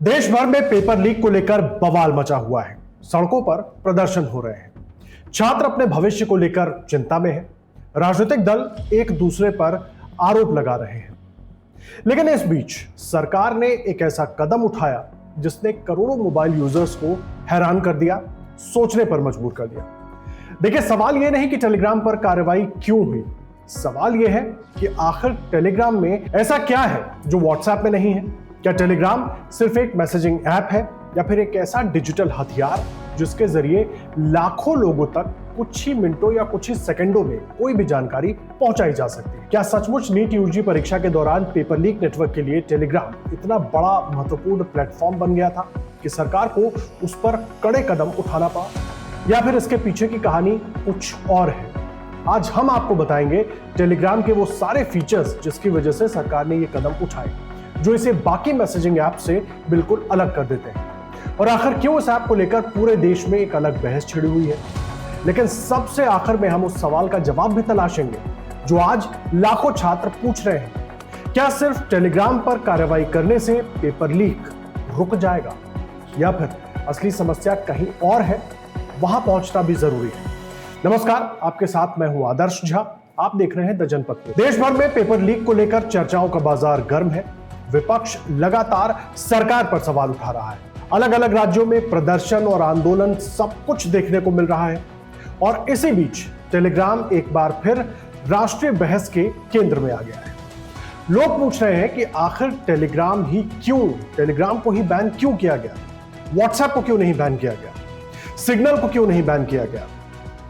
देश भर में पेपर लीक को लेकर बवाल मचा हुआ है। सड़कों पर प्रदर्शन हो रहे हैं। छात्र अपने भविष्य को लेकर चिंता में हैं। राजनीतिक दल एक दूसरे पर आरोप लगा रहे हैं। लेकिन इस बीच सरकार ने एक ऐसा कदम उठाया जिसने करोड़ों मोबाइल यूजर्स को हैरान कर दिया, सोचने पर मजबूर कर दिया। देखिए, सवाल यह नहीं कि टेलीग्राम पर कार्रवाई क्यों हुई, सवाल यह है कि आखिर टेलीग्राम में ऐसा क्या है जो व्हाट्सएप में नहीं है। क्या टेलीग्राम सिर्फ एक मैसेजिंग ऐप है या फिर एक ऐसा डिजिटल हथियार जिसके जरिए लाखों लोगों तक कुछ ही मिनटों या कुछ ही सेकंडों में कोई भी जानकारी पहुंचाई जा सकती है। क्या सचमुच नीट यूजी परीक्षा के दौरान पेपर लीक नेटवर्क के लिए टेलीग्राम इतना बड़ा महत्वपूर्ण प्लेटफॉर्म बन गया था कि सरकार को उस पर कड़े कदम उठाना पड़ा, या फिर इसके पीछे की कहानी कुछ और है? आज हम आपको बताएंगे टेलीग्राम के वो सारे फीचर्स जिसकी वजह से सरकार ने ये कदम उठाए, जो इसे बाकी मैसेजिंग ऐप से बिल्कुल अलग कर देते हैं। और आखिर क्यों इस ऐप को लेकर पूरे देश में एक अलग बहस छिड़ी हुई है। लेकिन सबसे आखिर में हम उस सवाल का जवाब भी तलाशेंगे जो आज लाखों छात्र पूछ रहे हैं। क्या सिर्फ टेलीग्राम पर कार्रवाई करने से पेपर लीक रुक जाएगा, या फिर असली समस्या कहीं और है, वहां पहुंचना भी जरूरी है। नमस्कार, आपके साथ मैं हूं आदर्श झा। आप देख रहे हैं द जनपद। देश भर में पेपर लीक को लेकर चर्चाओं का बाजार गर्म है। विपक्ष लगातार सरकार पर सवाल उठा रहा है। अलग अलग राज्यों में प्रदर्शन और आंदोलन सब कुछ देखने को मिल रहा है। और इसी बीच टेलीग्राम एक बार फिर राष्ट्रीय बहस के केंद्र में आ गया है। लोग पूछ रहे हैं कि आखिर टेलीग्राम को ही बैन क्यों किया गया, व्हाट्सएप को क्यों नहीं बैन किया गया, सिग्नल को क्यों नहीं बैन किया गया,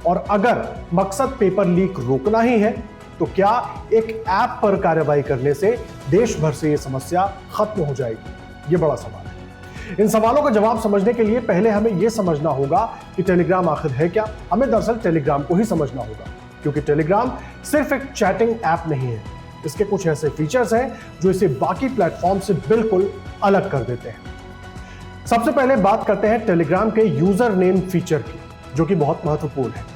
और अगर मकसद पेपर लीक रोकना ही है तो क्या एक ऐप पर कार्रवाई करने से देश भर से यह समस्या खत्म हो जाएगी? यह बड़ा सवाल है। इन सवालों का जवाब समझने के लिए पहले हमें यह समझना होगा कि टेलीग्राम आखिर है क्या। हमें दरअसल टेलीग्राम को ही समझना होगा, क्योंकि टेलीग्राम सिर्फ एक चैटिंग ऐप नहीं है। इसके कुछ ऐसे फीचर्स हैं जो इसे बाकी प्लेटफॉर्म से बिल्कुल अलग कर देते हैं। सबसे पहले बात करते हैं टेलीग्राम के यूजर नेम फीचर की, जो कि बहुत महत्वपूर्ण है।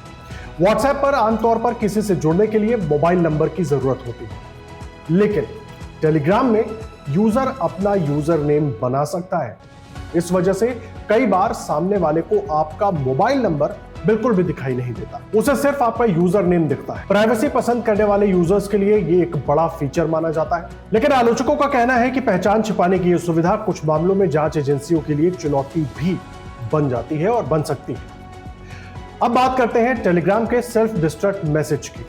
व्हाट्सएप पर आमतौर पर किसी से जुड़ने के लिए मोबाइल नंबर की जरूरत होती है, लेकिन टेलीग्राम में यूजर अपना यूजर नेम बना सकता है। इस वजह से कई बार सामने वाले को आपका मोबाइल नंबर बिल्कुल भी दिखाई नहीं देता, उसे सिर्फ आपका यूजर नेम दिखता है। प्राइवेसी पसंद करने वाले यूजर्स के लिए ये एक बड़ा फीचर माना जाता है। लेकिन आलोचकों का कहना है कि पहचान छिपाने की यह सुविधा कुछ मामलों में जांच एजेंसियों के लिए चुनौती भी बन जाती है और बन सकती है। अब बात करते हैं टेलीग्राम के सेल्फ डिस्ट्रक्ट मैसेज की।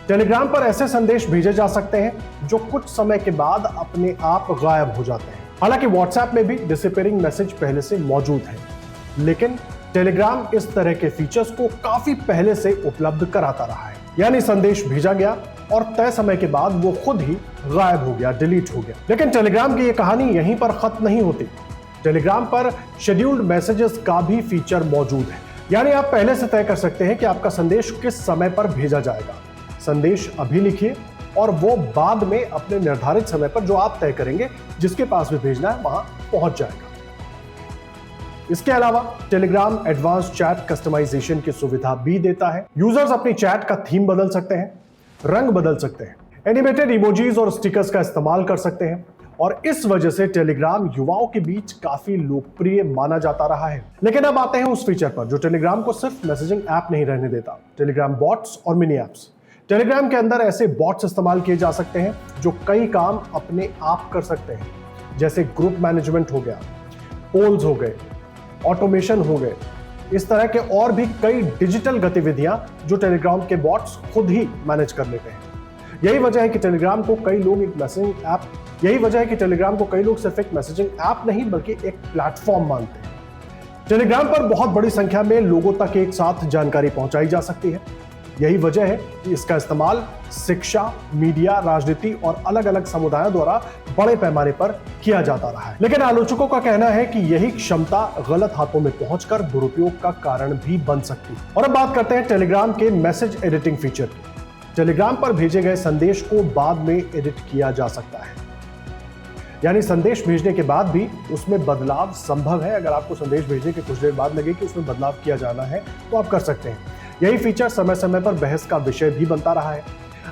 टेलीग्राम पर ऐसे संदेश भेजे जा सकते हैं जो कुछ समय के बाद अपने आप गायब हो जाते हैं। हालांकि व्हाट्सएप में भी डिसअपीयरिंग मैसेज पहले से मौजूद है, लेकिन टेलीग्राम इस तरह के फीचर्स को काफी पहले से उपलब्ध कराता रहा है। यानी संदेश भेजा गया और तय समय के बाद वो खुद ही गायब हो गया, डिलीट हो गया। लेकिन टेलीग्राम की ये कहानी यहीं पर खत्म नहीं होती। टेलीग्राम पर शेड्यूल्ड मैसेजेस का भी फीचर मौजूद है। यानी आप पहले से तय कर सकते हैं कि आपका संदेश किस समय पर भेजा जाएगा। संदेश अभी लिखिए और वो बाद में अपने निर्धारित समय पर, जो आप तय करेंगे, जिसके पास भी भेजना है वहां पहुंच जाएगा। इसके अलावा टेलीग्राम एडवांस चैट कस्टमाइजेशन की सुविधा भी देता है। यूजर्स अपनी चैट का थीम बदल सकते हैं, रंग बदल सकते हैं, एनिमेटेड इमोजीज और स्टिकर्स का इस्तेमाल कर सकते हैं, और इस वजह से टेलीग्राम युवाओं के बीच काफी लोकप्रिय माना जाता रहा है। लेकिन अब आते हैं उस फीचर पर जो टेलीग्राम को सिर्फ मैसेजिंग ऐप नहीं रहने देता, टेलीग्राम बॉट्स और मिनी ऐप्स। टेलीग्राम के अंदर ऐसे बॉट्स इस्तेमाल किए जा सकते हैं जो कई काम अपने आप कर सकते हैं, जैसे ग्रुप मैनेजमेंट हो गया, पोल्स हो गए, ऑटोमेशन हो गए। इस तरह के और भी कई डिजिटल गतिविधियां जो टेलीग्राम के बॉट्स खुद ही मैनेज कर लेते हैं। यही वजह है कि टेलीग्राम को कई लोग सिर्फ एक मैसेजिंग ऐप नहीं बल्कि एक प्लेटफॉर्म मानते हैं। टेलीग्राम पर बहुत बड़ी संख्या में लोगों तक एक साथ जानकारी पहुंचाई जा सकती है। यही वजह है कि इसका इस्तेमाल शिक्षा, मीडिया, राजनीति और अलग अलग समुदायों द्वारा बड़े पैमाने पर किया जाता रहा है। लेकिन आलोचकों का कहना है कि यही क्षमता गलत हाथों में पहुंचकर दुरुपयोग का कारण भी बन सकती है। और अब बात करते हैं टेलीग्राम के मैसेज एडिटिंग फीचर की। टेलीग्राम पर भेजे गए संदेश को बाद में एडिट किया जा सकता है, यानी संदेश भेजने के बाद भी उसमें बदलाव संभव है। अगर आपको संदेश भेजने के कुछ देर बाद लगे कि उसमें बदलाव किया जाना है तो आप कर सकते हैं। यही फीचर समय समय पर बहस का विषय भी बनता रहा है।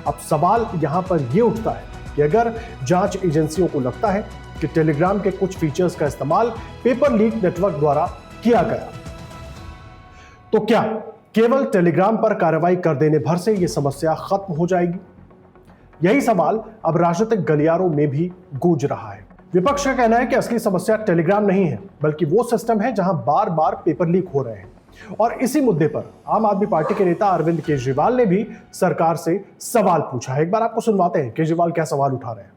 अब सवाल यहां पर यह उठता है कि अगर जांच एजेंसियों को लगता है कि टेलीग्राम के कुछ फीचर्स का इस्तेमाल पेपर लीक नेटवर्क द्वारा किया गया। तो क्या केवल टेलीग्राम पर कार्रवाई कर देने भर से यह समस्या खत्म हो जाएगी? यही सवाल अब राजनीतिक गलियारों में भी गूंज रहा है। विपक्ष का कहना है कि असली समस्या टेलीग्राम नहीं है, बल्कि वो सिस्टम है जहां बार बार पेपर लीक हो रहे हैं। और इसी मुद्दे पर आम आदमी पार्टी के नेता अरविंद केजरीवाल ने भी सरकार से सवाल पूछा है। एक बार आपको सुनवाते हैं केजरीवाल क्या सवाल उठा रहे हैं।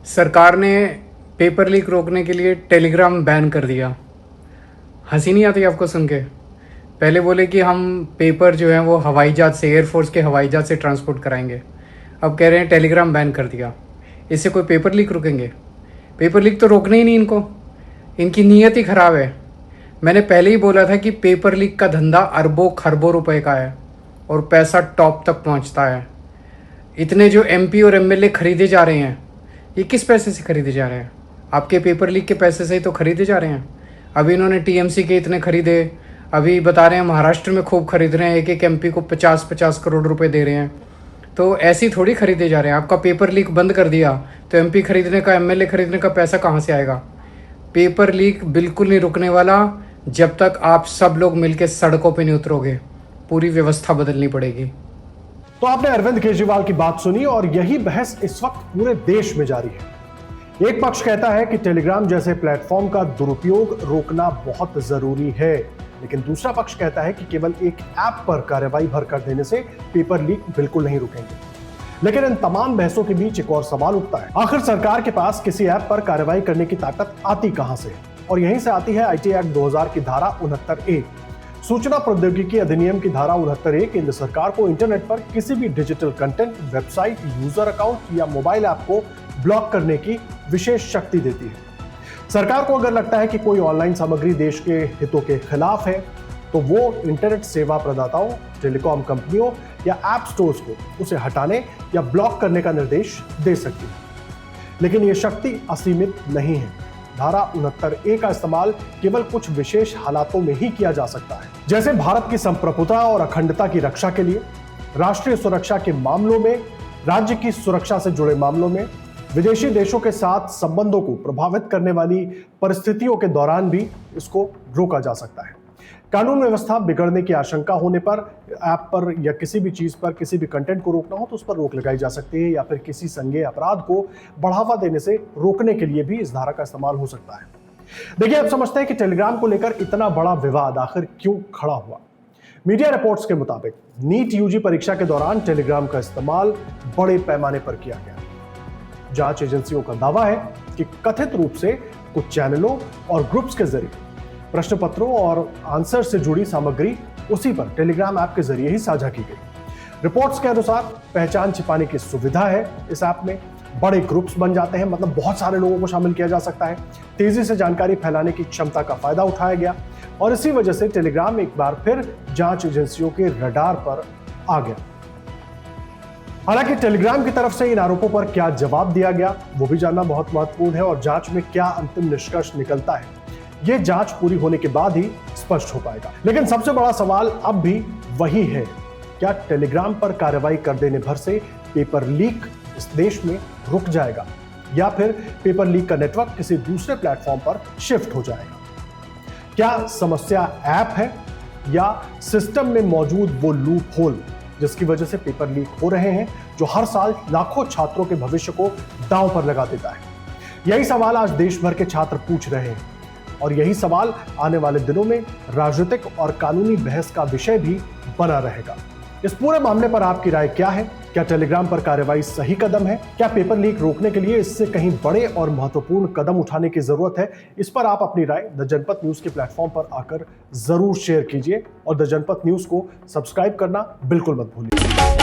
सरकार ने पेपर लीक रोकने के लिए टेलीग्राम बैन कर दिया। हंसी नहीं आती आपको सुन के? पहले बोले कि हम पेपर जो है वो हवाई जहाज से, एयरफोर्स के हवाई जहाज से ट्रांसपोर्ट कराएंगे। अब कह रहे हैं टेलीग्राम बैन कर दिया। इससे कोई पेपर लीक रुकेंगे? पेपर लीक तो रोकना ही नहीं इनको, इनकी नीयत ही खराब है। मैंने पहले ही बोला था कि पेपर लीक का धंधा अरबों खरबों रुपए का है और पैसा टॉप तक पहुंचता है। इतने जो एमपी और एमएलए खरीदे जा रहे हैं, ये किस पैसे से खरीदे जा रहे हैं? आपके पेपर लीक के पैसे से ही तो खरीदे जा रहे हैं। अभी इन्होंने टीएमसी के इतने खरीदे, अभी बता रहे हैं महाराष्ट्र में खूब खरीद रहे हैं, एक एक एमपी को 50-50 करोड़ रुपए दे रहे हैं। तो ऐसे ही थोड़ी खरीदे जा रहे हैं। आपका पेपर लीक बंद कर दिया तो एमपी खरीदने का, एमएलए खरीदने का पैसा कहाँ से आएगा? पेपर लीक बिल्कुल नहीं रुकने वाला जब तक आप सब लोग मिलकर सड़कों पे नहीं उतरोगे। पूरी व्यवस्था बदलनी पड़ेगी। तो आपने अरविंद केजरीवाल की बात सुनी और यही बहस इस वक्त पूरे देश में जारी है। एक पक्ष कहता है कि टेलीग्राम जैसे प्लेटफॉर्म का दुरुपयोग रोकना बहुत जरूरी है, लेकिन दूसरा पक्ष कहता है कि केवल एक ऐप पर कार्रवाई भर कर देने से पेपर लीक बिल्कुल नहीं रुकेंगे। लेकिन इन तमाम बहसों के बीच एक और सवाल उठता है, आखिर सरकार के पास किसी ऐप पर कार्रवाई करने की ताकत आती कहां से? और यहीं से आती है आईटी एक्ट 2000 की धारा 69A। सूचना प्रौद्योगिकी अधिनियम की धारा 69A केंद्र सरकार को इंटरनेट पर किसी भी digital content, website, user account या मोबाइल ऐप को ब्लॉक करने की विशेष शक्ति देती है। सरकार को अगर लगता है कि कोई ऑनलाइन सामग्री देश के हितों के खिलाफ है, तो वो इंटरनेट सेवा प्रदाताओं, टेलीकॉम कंपनियों या ऐप स्टोर्स को उसे हटाने या ब्लॉक करने का निर्देश दे सकती है। लेकिन यह शक्ति असीमित नहीं है। धारा 69A का इस्तेमाल केवल कुछ विशेष हालातों में ही किया जा सकता है, जैसे भारत की संप्रभुता और अखंडता की रक्षा के लिए, राष्ट्रीय सुरक्षा के मामलों में, राज्य की सुरक्षा से जुड़े मामलों में, विदेशी देशों के साथ संबंधों को प्रभावित करने वाली परिस्थितियों के दौरान भी इसको रोका जा सकता है। कानून व्यवस्था बिगड़ने की आशंका होने पर ऐप पर या किसी भी चीज पर, किसी भी कंटेंट को रोकना हो तो उस पर रोक लगाई जा सकती है, या फिर किसी संज्ञेय अपराध को बढ़ावा देने से रोकने के लिए भी इस धारा का इस्तेमाल हो सकता है। देखिए, आप समझते हैं कि टेलीग्राम को लेकर इतना बड़ा विवाद आखिर क्यों खड़ा हुआ। मीडिया रिपोर्ट्स के मुताबिक नीट यूजी परीक्षा के दौरान टेलीग्राम का इस्तेमाल बड़े पैमाने पर किया गया। जांच एजेंसियों का दावा है कि कथित रूप से कुछ चैनलों और ग्रुप्स के जरिए प्रश्न पत्रों और आंसर से जुड़ी सामग्री उसी पर टेलीग्राम ऐप के जरिए ही साझा की गई। रिपोर्ट्स के अनुसार पहचान छिपाने की सुविधा है इस ऐप में, बड़े ग्रुप्स बन जाते हैं, मतलब बहुत सारे लोगों को शामिल किया जा सकता है, तेजी से जानकारी फैलाने की क्षमता का फायदा उठाया गया और इसी वजह से टेलीग्राम एक बार फिर जांच एजेंसियों के रडार पर आ गया। हालांकि टेलीग्राम की तरफ से इन आरोपों पर क्या जवाब दिया गया वो भी जानना बहुत महत्वपूर्ण है और जांच में क्या अंतिम निष्कर्ष निकलता है ये जांच पूरी होने के बाद ही स्पष्ट हो पाएगा। लेकिन सबसे बड़ा सवाल अब भी वही है, क्या टेलीग्राम पर कार्रवाई कर देने भर से पेपर लीक इस देश में रुक जाएगा या फिर पेपर लीक का नेटवर्क किसी दूसरे प्लेटफॉर्म पर शिफ्ट हो जाएगा? क्या समस्या ऐप है या सिस्टम में मौजूद वो लूप होल जिसकी वजह से पेपर लीक हो रहे हैं, जो हर साल लाखों छात्रों के भविष्य को दांव पर लगा देता है? यही सवाल आज देश भर के छात्र पूछ रहे हैं और यही सवाल आने वाले दिनों में राजनीतिक और कानूनी बहस का विषय भी बना रहेगा। इस पूरे मामले पर आपकी राय क्या है? क्या टेलीग्राम पर कार्रवाई सही कदम है? क्या पेपर लीक रोकने के लिए इससे कहीं बड़े और महत्वपूर्ण कदम उठाने की जरूरत है? इस पर आप अपनी राय द जनपद न्यूज के प्लेटफॉर्म पर आकर जरूर शेयर कीजिए और द जनपद न्यूज को सब्सक्राइब करना बिल्कुल मत भूलिए।